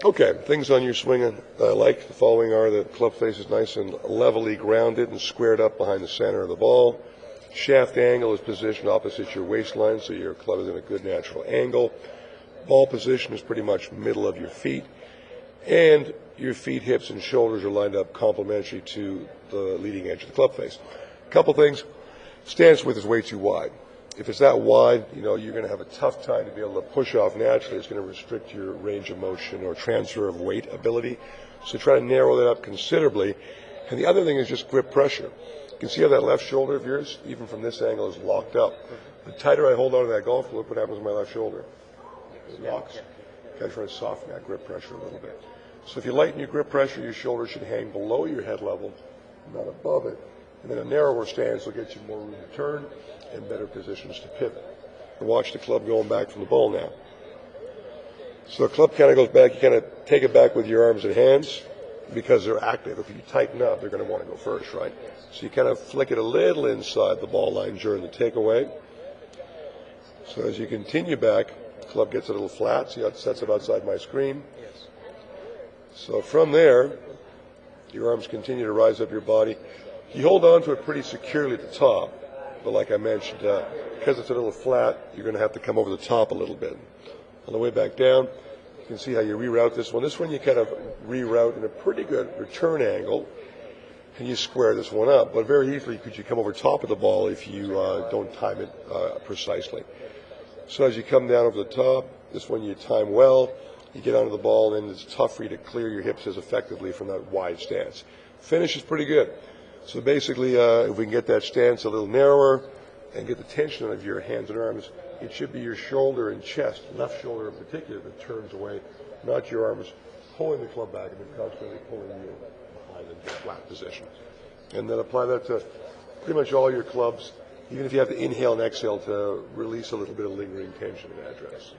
Okay, things on your swing that I like. The following are: the club face is nice and levelly grounded and squared up behind the center of the ball. Shaft angle is positioned opposite your waistline, so your club is in a good natural angle. Ball position is pretty much middle of your feet. And your feet, hips, and shoulders are lined up complementary to the leading edge of the club face. A couple things. Stance width is way too wide. If it's that wide, you're going to have a tough time to be able to push off naturally. It's going to restrict your range of motion or transfer of weight ability. So try to narrow that up considerably. And the other thing is just grip pressure. You can see how that left shoulder of yours, even from this angle, is locked up. The tighter I hold on to that golf club, what happens to my left shoulder? It locks. Got to try to soften that grip pressure a little bit. So if you lighten your grip pressure, your shoulder should hang below your head level, not above it. And then a narrower stance will get you more room to turn and better positions to pivot. And watch the club going back from the ball now. So the club kind of goes back. You kind of take it back with your arms and hands because they're active. If you tighten up, they're going to want to go first, right? So you kind of flick it a little inside the ball line during the takeaway. So as you continue back, the club gets a little flat. See how it sets it outside my screen? Yes. So from there, your arms continue to rise up your body. You hold on to it pretty securely at the top, but like I mentioned, because it's a little flat, you're going to have to come over the top a little bit. On the way back down, you can see how you reroute this one. This one you kind of reroute in a pretty good return angle, and you square this one up. But very easily could you come over top of the ball if you don't time it precisely. So as you come down over the top, this one you time well, you get onto the ball, and it's tough for you to clear your hips as effectively from that wide stance. Finish is pretty good. So basically, if we can get that stance a little narrower and get the tension out of your hands and arms, it should be your shoulder and chest, left shoulder in particular, that turns away, not your arms pulling the club back and then constantly pulling you behind into a flat position. And then apply that to pretty much all your clubs, even if you have to inhale and exhale to release a little bit of lingering tension and address.